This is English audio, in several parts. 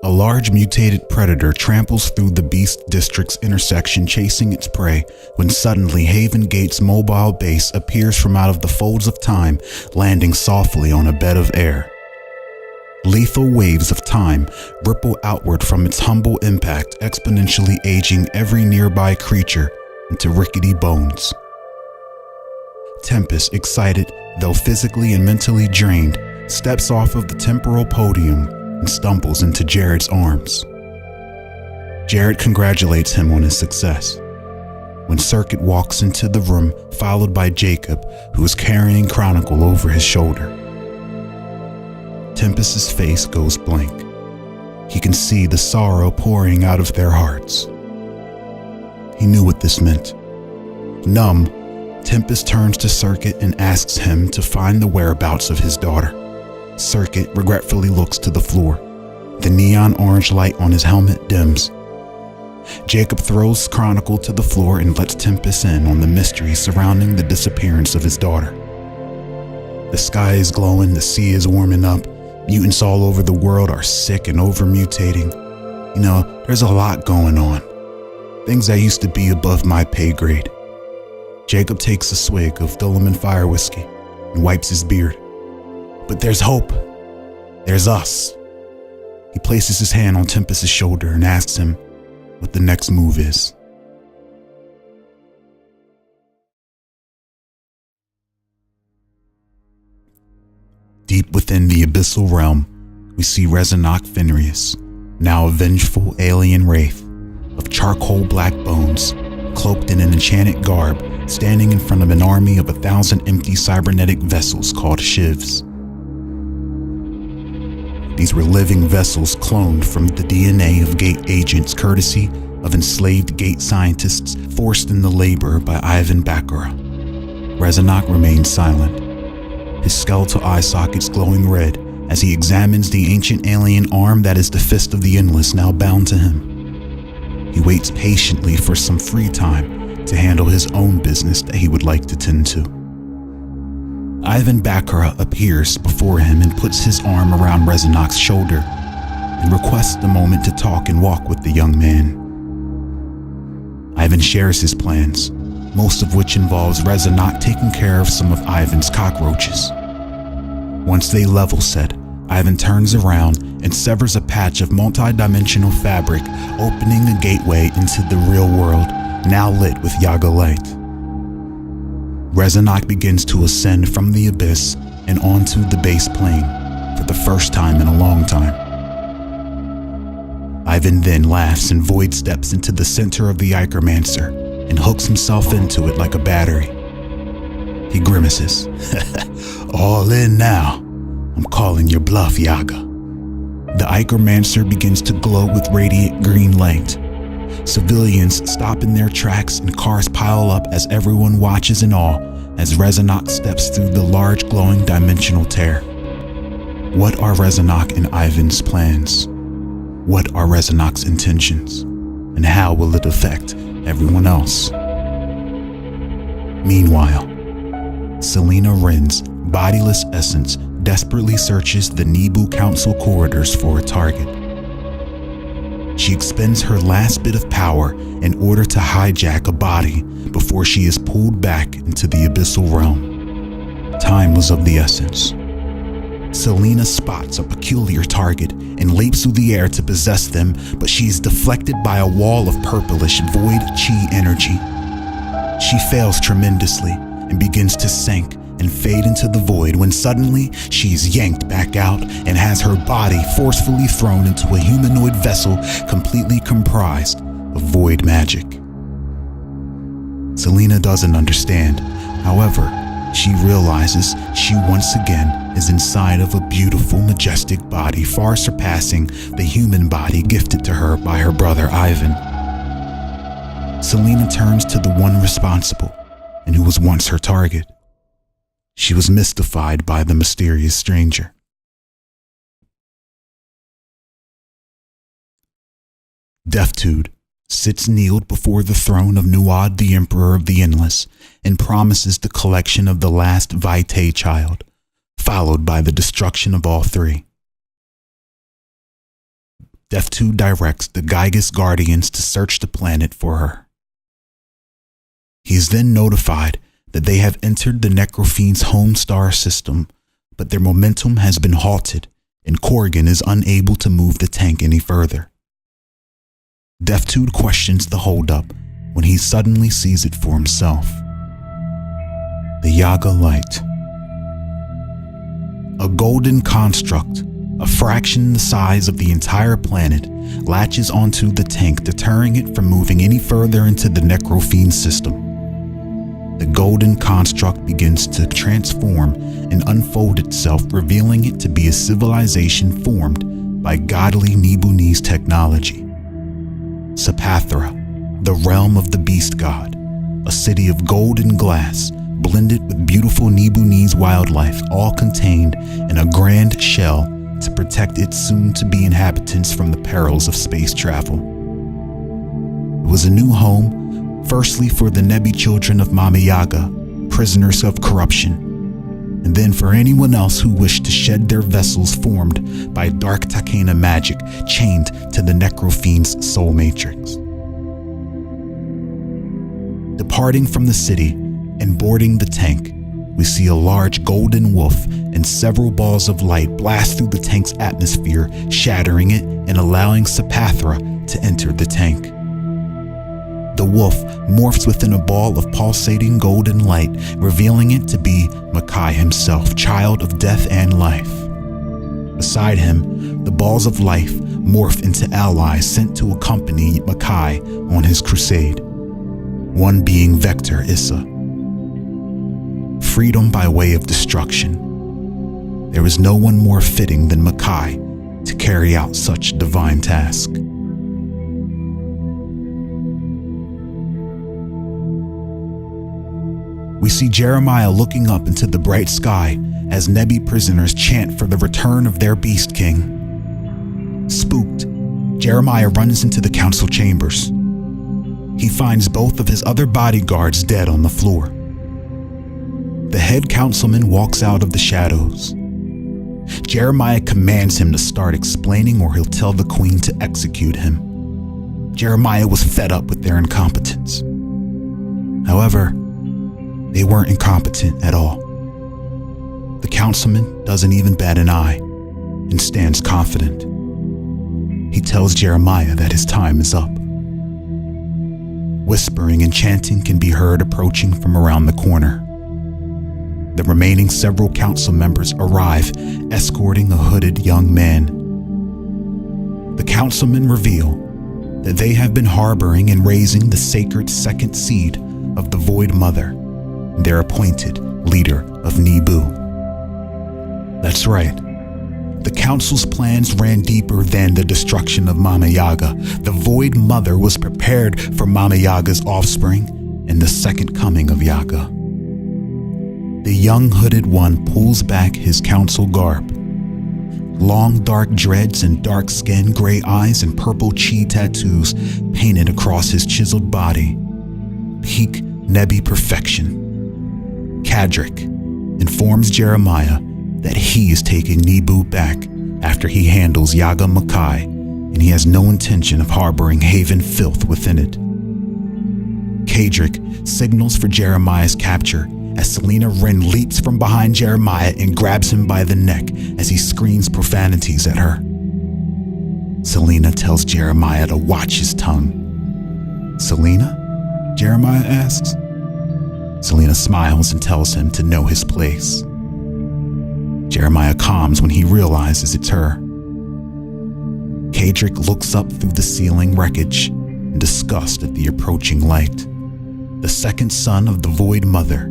A large mutated predator tramples through the Beast District's intersection chasing its prey when suddenly Haven Gate's mobile base appears from out of the folds of time, landing softly on a bed of air. Lethal waves of time ripple outward from its humble impact, exponentially aging every nearby creature into rickety bones. Tempest, excited, though physically and mentally drained, steps off of the temporal podium and stumbles into Jared's arms. Jared congratulates him on his success. When Circuit walks into the room, followed by Jacob, who is carrying Chronicle over his shoulder. Tempest's face goes blank. He can see the sorrow pouring out of their hearts. He knew what this meant. Numb, Tempest turns to Circuit and asks him to find the whereabouts of his daughter. Circuit regretfully looks to the floor. The neon orange light on his helmet dims. Jacob throws Chronicle to the floor and lets Tempest in on the mystery surrounding the disappearance of his daughter. The sky is glowing, the sea is warming up, mutants all over the world are sick and over-mutating. You know, there's a lot going on. Things that used to be above my pay grade. Jacob takes a swig of Dulaman Fire whiskey and wipes his beard. But there's hope. There's us. He places his hand on Tempest's shoulder and asks him what the next move is. Deep within the abyssal realm, we see Rezanok Fenrius, now a vengeful alien wraith of charcoal black bones, cloaked in an enchanted garb, standing in front of an army of 1,000 empty cybernetic vessels called shivs. These were living vessels cloned from the DNA of Gate agents courtesy of enslaved Gate scientists forced into labor by Ivan Bakura. Rezanok remains silent, his skeletal eye sockets glowing red as he examines the ancient alien arm that is the Fist of the Endless now bound to him. He waits patiently for some free time to handle his own business that he would like to tend to. Ivan Bakura appears before him and puts his arm around Rezanok's shoulder and requests a moment to talk and walk with the young man. Ivan shares his plans, most of which involves Rezanok taking care of some of Ivan's cockroaches. Once they level set, Ivan turns around and severs a patch of multi-dimensional fabric, opening a gateway into the real world, now lit with Yaga light. Rezanok begins to ascend from the abyss and onto the base plane for the first time in a long time. Ivan then laughs and void steps into the center of the Ichormancer and hooks himself into it like a battery. He grimaces. All in now. I'm calling your bluff, Yaga. The Ichormancer begins to glow with radiant green light. Civilians stop in their tracks and cars pile up as everyone watches in awe as Rezanok steps through the large glowing dimensional tear. What are Rezanok and Ivan's plans? What are Rezanok's intentions? And how will it affect everyone else? Meanwhile, Selena Wren's bodiless essence desperately searches the Nibu Council corridors for a target. She expends her last bit of power in order to hijack a body before she is pulled back into the abyssal realm. Time was of the essence. Selena spots a peculiar target and leaps through the air to possess them, but she is deflected by a wall of purplish void chi energy. She fails tremendously and begins to sink and fade into the void when suddenly she is yanked back out and has her body forcefully thrown into a humanoid vessel completely comprised of void magic. Selena doesn't understand. However, she realizes she once again is inside of a beautiful, majestic body far surpassing the human body gifted to her by her brother Ivan. Selena turns to the one responsible and who was once her target. She was mystified by the mysterious stranger. Deftude sits kneeled before the throne of Nuad, the Emperor of the Endless, and promises the collection of the last Vitae child, followed by the destruction of all three. Def2 directs the Gygus Guardians to search the planet for her. He is then notified that they have entered the Necrophiend's home star system, but their momentum has been halted and Corrigan is unable to move the tank any further. Def2 questions the holdup when he suddenly sees it for himself. The Yaga Light. A golden construct, a fraction the size of the entire planet, latches onto the tank, deterring it from moving any further into the Necrophiend system. The golden construct begins to transform and unfold itself, revealing it to be a civilization formed by godly Nibunese technology. Sapathra, the realm of the beast god, a city of gold and glass, blended with beautiful Nibunese wildlife, all contained in a grand shell to protect its soon-to-be inhabitants from the perils of space travel. It was a new home, firstly for the Nebi children of Mama Yaga, prisoners of corruption, and then for anyone else who wished to shed their vessels formed by dark Takena magic chained to the Necrophiend's soul matrix. Departing from the city and boarding the tank, we see a large golden wolf and several balls of light blast through the tank's atmosphere, shattering it and allowing Sapathra to enter the tank. The wolf morphs within a ball of pulsating golden light, revealing it to be Makai himself, child of death and life. Beside him, the balls of life morph into allies sent to accompany Makai on his crusade, one being Vector Issa. Freedom by way of destruction. There is no one more fitting than Makai to carry out such a divine task. We see Jeremiah looking up into the bright sky as Nebi prisoners chant for the return of their beast king. Spooked, Jeremiah runs into the council chambers. He finds both of his other bodyguards dead on the floor. The head councilman walks out of the shadows. Jeremiah commands him to start explaining or he'll tell the queen to execute him. Jeremiah was fed up with their incompetence. However, they weren't incompetent at all. The councilman doesn't even bat an eye and stands confident. He tells Jeremiah that his time is up. Whispering and chanting can be heard approaching from around the corner. The remaining several council members arrive, escorting a hooded young man. The councilmen reveal that they have been harboring and raising the sacred second seed of the Void Mother, their appointed leader of Nibu. That's right. The council's plans ran deeper than the destruction of Mama Yaga. The Void Mother was prepared for Mama Yaga's offspring and the second coming of Yaga. The young hooded one pulls back his council garb. Long dark dreads and dark skin, gray eyes and purple chi tattoos painted across his chiseled body. Peak Nebi perfection. Kadric informs Jeremiah that he is taking Nibu back after he handles Yaga Makai, and he has no intention of harboring Haven filth within it. Kadric signals for Jeremiah's capture as Selena Wren leaps from behind Jeremiah and grabs him by the neck as he screams profanities at her. Selena tells Jeremiah to watch his tongue. Selena? Jeremiah asks. Selena smiles and tells him to know his place. Jeremiah calms when he realizes it's her. Kadric looks up through the ceiling wreckage in disgust at the approaching light. The second son of the Void Mother,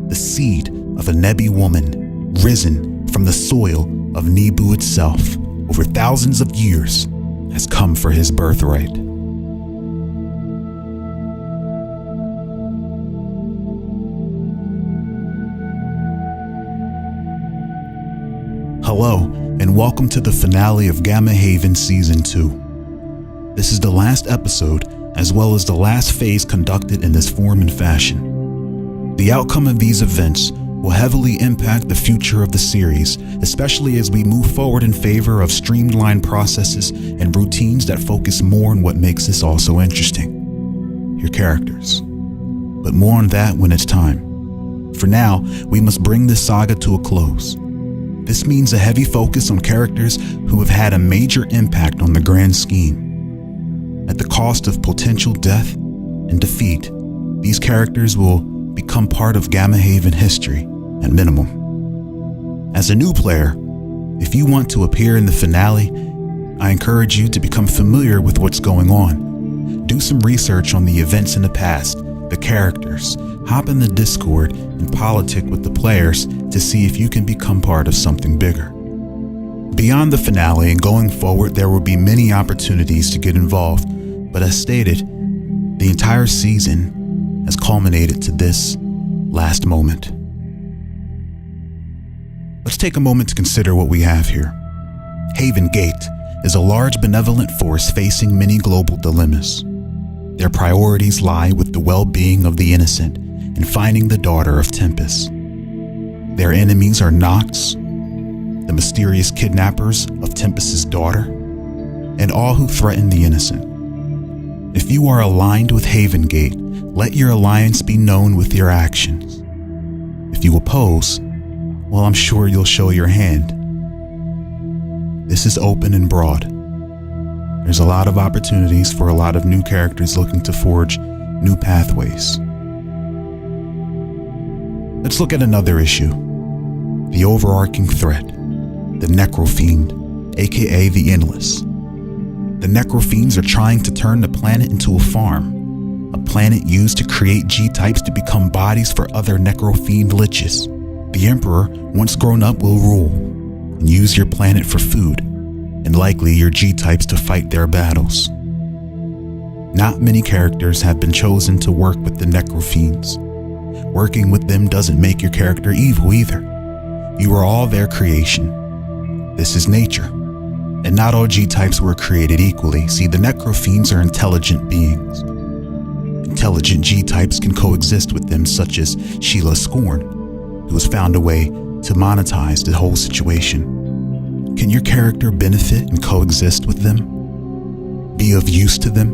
the seed of a Nebi woman, risen from the soil of Nibu itself over thousands of years, has come for his birthright. Hello, and welcome to the finale of Gamma Haven Season 2. This is the last episode, as well as the last phase conducted in this form and fashion. The outcome of these events will heavily impact the future of the series, especially as we move forward in favor of streamlined processes and routines that focus more on what makes this all so interesting: your characters. But more on that when it's time. For now, we must bring this saga to a close. This means a heavy focus on characters who have had a major impact on the grand scheme. At the cost of potential death and defeat, these characters will become part of Gamma Haven history at minimum. As a new player, if you want to appear in the finale, I encourage you to become familiar with what's going on. Do some research on the events in the past, the characters, hop in the Discord and politic with the players to see if you can become part of something bigger. Beyond the finale and going forward, there will be many opportunities to get involved, but as stated, the entire season has culminated to this last moment. Let's take a moment to consider what we have here. Haven Gate is a large benevolent force facing many global dilemmas. Their priorities lie with the well-being of the innocent and finding the daughter of Tempest. Their enemies are Nox, the mysterious kidnappers of Tempest's daughter, and all who threaten the innocent. If you are aligned with Haven Gate, let your alliance be known with your actions. If you oppose, well, I'm sure you'll show your hand. This is open and broad. There's a lot of opportunities for a lot of new characters looking to forge new pathways. Let's look at another issue. The overarching threat. The Necrofiend, aka the Endless. The Necrofiends are trying to turn the planet into a farm. A planet used to create G-types to become bodies for other Necrofiend liches. The Emperor, once grown up, will rule and use your planet for food, and likely your G-types to fight their battles. Not many characters have been chosen to work with the Necrofiends. Working with them doesn't make your character evil either. You are all their creation. This is nature. And not all G-types were created equally. See, the Necrofiends are intelligent beings. Intelligent G-types can coexist with them, such as Sheila Scorn, who has found a way to monetize the whole situation. Can your character benefit and coexist with them? Be of use to them?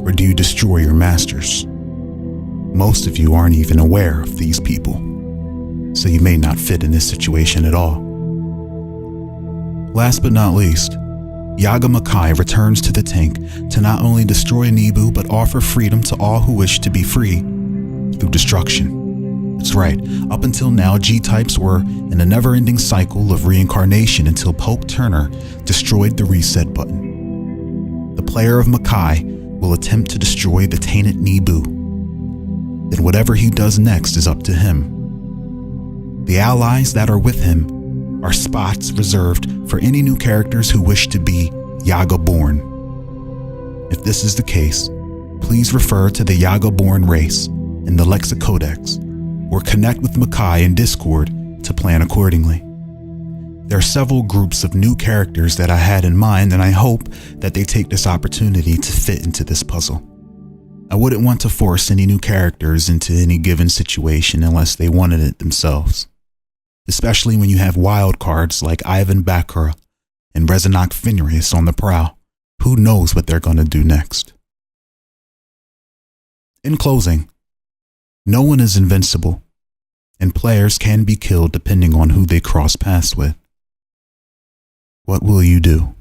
Or do you destroy your masters? Most of you aren't even aware of these people, so you may not fit in this situation at all. Last but not least, Yaga Makai returns to the tank to not only destroy Nebu but offer freedom to all who wish to be free through destruction. That's right, up until now G-types were in a never-ending cycle of reincarnation until Pope Turner destroyed the reset button. The player of Makai will attempt to destroy the tainted Nebu. Then whatever he does next is up to him. The allies that are with him are spots reserved for any new characters who wish to be Yaga-born. If this is the case, please refer to the Yaga-born race in the Lexicodex or connect with Makai in Discord to plan accordingly. There are several groups of new characters that I had in mind, and I hope that they take this opportunity to fit into this puzzle. I wouldn't want to force any new characters into any given situation unless they wanted it themselves. Especially when you have wild cards like Ivan Bakura and Rezanok Fenris on the prowl. Who knows what they're going to do next? In closing, no one is invincible, and players can be killed depending on who they cross paths with. What will you do?